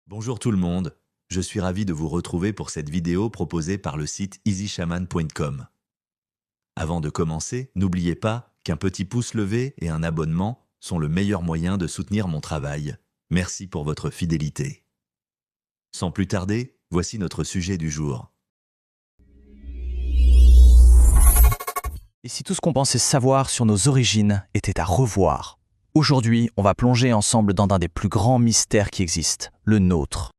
Bonjour tout le monde, je suis ravi de vous retrouver pour cette vidéo proposée par le site easyshaman.com. Avant de commencer, n'oubliez pas qu'un petit pouce levé et un abonnement sont le meilleur moyen de soutenir mon travail. Merci pour votre fidélité. Sans plus tarder, voici notre sujet du jour. Et si tout ce qu'on pensait savoir sur nos origines était à revoir? Aujourd'hui, on va plonger ensemble dans un des plus grands mystères qui existent, le nôtre.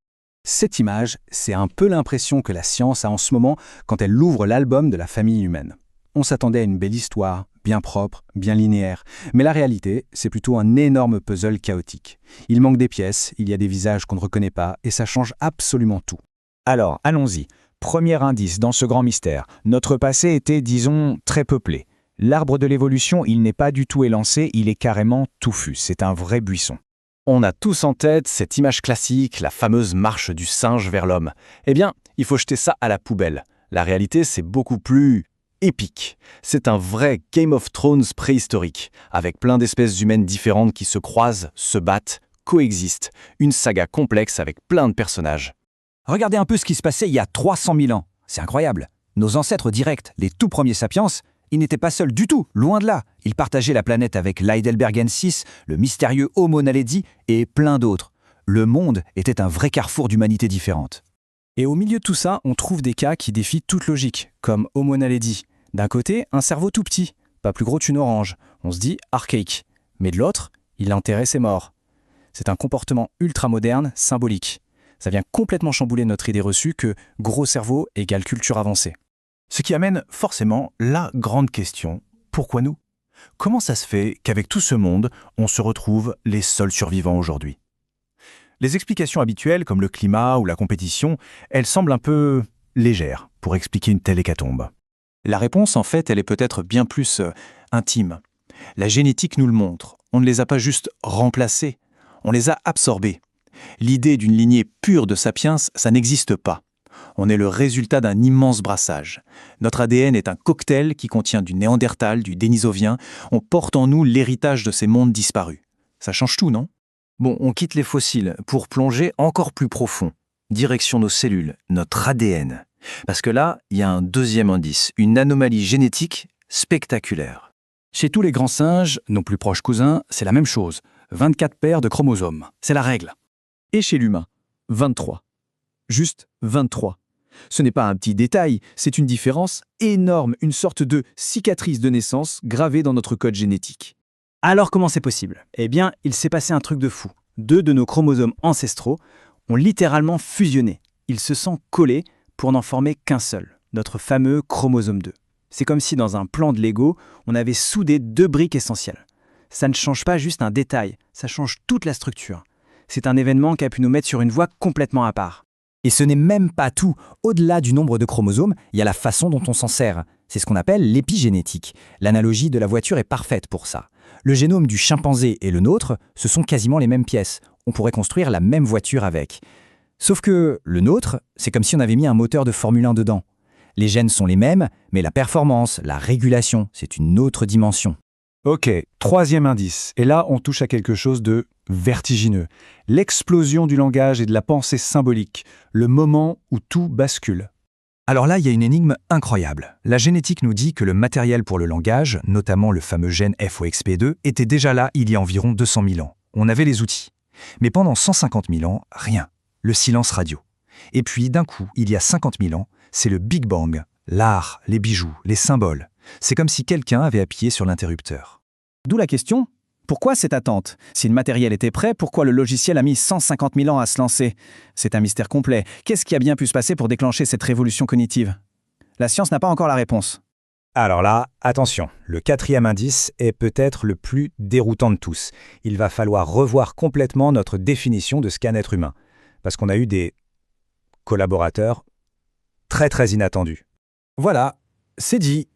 Cette image, c'est un peu l'impression que la science a en ce moment quand elle ouvre l'album de la famille humaine. On s'attendait à une belle histoire, bien propre, bien linéaire, mais la réalité, c'est plutôt un énorme puzzle chaotique. Il manque des pièces, il y a des visages qu'on ne reconnaît pas, et ça change absolument tout. Alors, allons-y. Premier indice dans ce grand mystère. Notre passé était, disons, très peuplé. L'arbre de l'évolution, il n'est pas du tout élancé, il est carrément touffu. C'est un vrai buisson. On a tous en tête cette image classique, la fameuse marche du singe vers l'homme. Eh bien, il faut jeter ça à la poubelle. La réalité, c'est beaucoup plus épique. C'est un vrai Game of Thrones préhistorique, avec plein d'espèces humaines différentes qui se croisent, se battent, coexistent. Une saga complexe avec plein de personnages. Regardez un peu ce qui se passait il y a 300 000 ans. C'est incroyable. Nos ancêtres directs, les tout premiers sapiens, ils n'étaient pas seuls du tout, loin de là. Ils partageaient la planète avec l'Heidelbergensis, le mystérieux Homo naledi et plein d'autres. Le monde était un vrai carrefour d'humanités différentes. Et au milieu de tout ça, on trouve des cas qui défient toute logique, comme Homo naledi. D'un côté, un cerveau tout petit, pas plus gros qu'une orange. On se dit archaïque. Mais de l'autre, il enterrait ses morts. C'est un comportement ultra-moderne, symbolique. Ça vient complètement chambouler notre idée reçue que gros cerveau égale culture avancée. Ce qui amène forcément la grande question, pourquoi nous? Comment ça se fait qu'avec tout ce monde, on se retrouve les seuls survivants aujourd'hui? Les explications habituelles, comme le climat ou la compétition, elles semblent un peu légères pour expliquer une telle hécatombe. La réponse, en fait, elle est peut-être bien plus intime. La génétique nous le montre. On ne les a pas juste remplacés, on les a absorbés. L'idée d'une lignée pure de sapiens, ça n'existe pas. On est le résultat d'un immense brassage. Notre ADN est un cocktail qui contient du néandertal, du dénisovien. On porte en nous l'héritage de ces mondes disparus. Ça change tout, non? Bon, on quitte les fossiles pour plonger encore plus profond. Direction nos cellules, notre ADN. Parce que là, il y a un deuxième indice, une anomalie génétique spectaculaire. Chez tous les grands singes, nos plus proches cousins, c'est la même chose. 24 paires de chromosomes. C'est la règle. Et chez l'humain, 23. Juste 23. Ce n'est pas un petit détail, c'est une différence énorme, une sorte de cicatrice de naissance gravée dans notre code génétique. Alors comment c'est possible? Eh bien, il s'est passé un truc de fou. 2 de nos chromosomes ancestraux ont littéralement fusionné. Ils se sont collés pour n'en former qu'un seul, notre fameux chromosome 2. C'est comme si dans un plan de Lego, on avait soudé 2 briques essentielles. Ça ne change pas juste un détail, ça change toute la structure. C'est un événement qui a pu nous mettre sur une voie complètement à part. Et ce n'est même pas tout. Au-delà du nombre de chromosomes, il y a la façon dont on s'en sert. C'est ce qu'on appelle l'épigénétique. L'analogie de la voiture est parfaite pour ça. Le génome du chimpanzé et le nôtre, ce sont quasiment les mêmes pièces. On pourrait construire la même voiture avec. Sauf que le nôtre, c'est comme si on avait mis un moteur de Formule 1 dedans. Les gènes sont les mêmes, mais la performance, la régulation, c'est une autre dimension. Ok, 3e indice. Et là, on touche à quelque chose de vertigineux. L'explosion du langage et de la pensée symbolique. Le moment où tout bascule. Alors là, il y a une énigme incroyable. La génétique nous dit que le matériel pour le langage, notamment le fameux gène FOXP2, était déjà là il y a environ 200 000 ans. On avait les outils. Mais pendant 150 000 ans, rien. Le silence radio. Et puis, d'un coup, il y a 50 000 ans, c'est le Big Bang. L'art, les bijoux, les symboles. C'est comme si quelqu'un avait appuyé sur l'interrupteur. D'où la question, pourquoi cette attente? Si le matériel était prêt, pourquoi le logiciel a mis 150 000 ans à se lancer? C'est un mystère complet. Qu'est-ce qui a bien pu se passer pour déclencher cette révolution cognitive? La science n'a pas encore la réponse. Alors là, attention, le 4e indice est peut-être le plus déroutant de tous. Il va falloir revoir complètement notre définition de ce qu'est un être humain. Parce qu'on a eu des collaborateurs très très inattendus. Voilà, c'est dit.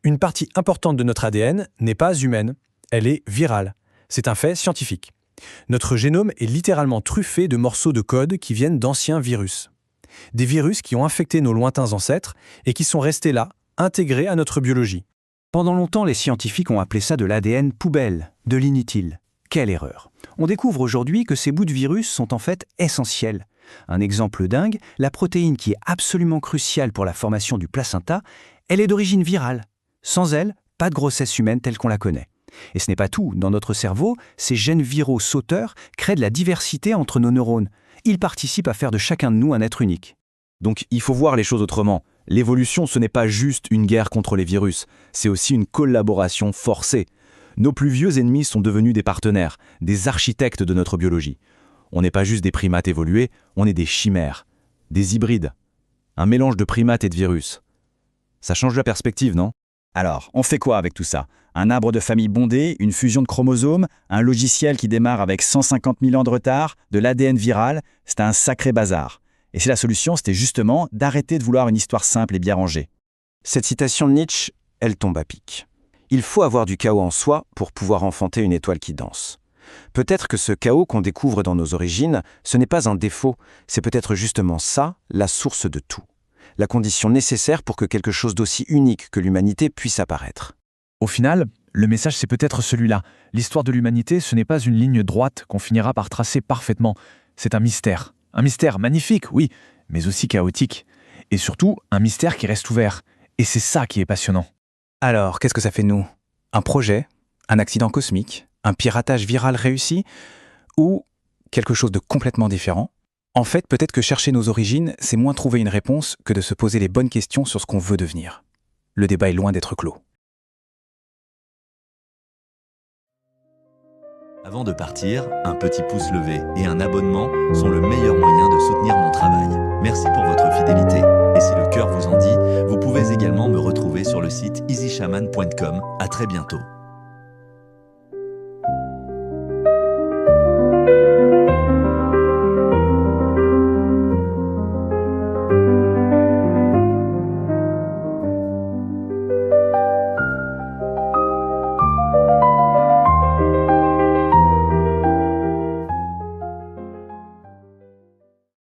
Une partie importante de notre ADN n'est pas humaine, elle est virale. C'est un fait scientifique. Notre génome est littéralement truffé de morceaux de code qui viennent d'anciens virus. Des virus qui ont infecté nos lointains ancêtres et qui sont restés là, intégrés à notre biologie. Pendant longtemps, les scientifiques ont appelé ça de l'ADN poubelle, de l'inutile. Quelle erreur! On découvre aujourd'hui que ces bouts de virus sont en fait essentiels. Un exemple dingue, la protéine qui est absolument cruciale pour la formation du placenta, elle est d'origine virale. Sans elle, pas de grossesse humaine telle qu'on la connaît. Et ce n'est pas tout. Dans notre cerveau, ces gènes viraux sauteurs créent de la diversité entre nos neurones. Ils participent à faire de chacun de nous un être unique. Donc il faut voir les choses autrement. L'évolution, ce n'est pas juste une guerre contre les virus, c'est aussi une collaboration forcée. Nos plus vieux ennemis sont devenus des partenaires, des architectes de notre biologie. On n'est pas juste des primates évolués, on est des chimères, des hybrides. Un mélange de primates et de virus. Ça change la perspective, non ? Alors, on fait quoi avec tout ça? Un arbre de famille bondé, une fusion de chromosomes, un logiciel qui démarre avec 150 000 ans de retard, de l'ADN viral, c'est un sacré bazar. Et si la solution, c'était justement d'arrêter de vouloir une histoire simple et bien rangée. Cette citation de Nietzsche, elle tombe à pic. Il faut avoir du chaos en soi pour pouvoir enfanter une étoile qui danse. Peut-être que ce chaos qu'on découvre dans nos origines, ce n'est pas un défaut, c'est peut-être justement ça, la source de tout. La condition nécessaire pour que quelque chose d'aussi unique que l'humanité puisse apparaître. Au final, le message c'est peut-être celui-là. L'histoire de l'humanité, ce n'est pas une ligne droite qu'on finira par tracer parfaitement. C'est un mystère. Un mystère magnifique, oui, mais aussi chaotique. Et surtout, un mystère qui reste ouvert. Et c'est ça qui est passionnant. Alors, qu'est-ce que ça fait de nous? Un projet? Un accident cosmique? Un piratage viral réussi? Ou quelque chose de complètement différent? En fait, peut-être que chercher nos origines, c'est moins trouver une réponse que de se poser les bonnes questions sur ce qu'on veut devenir. Le débat est loin d'être clos. Avant de partir, un petit pouce levé et un abonnement sont le meilleur moyen de soutenir mon travail. Merci pour votre fidélité. Et si le cœur vous en dit, vous pouvez également me retrouver sur le site easyshaman.com. À très bientôt.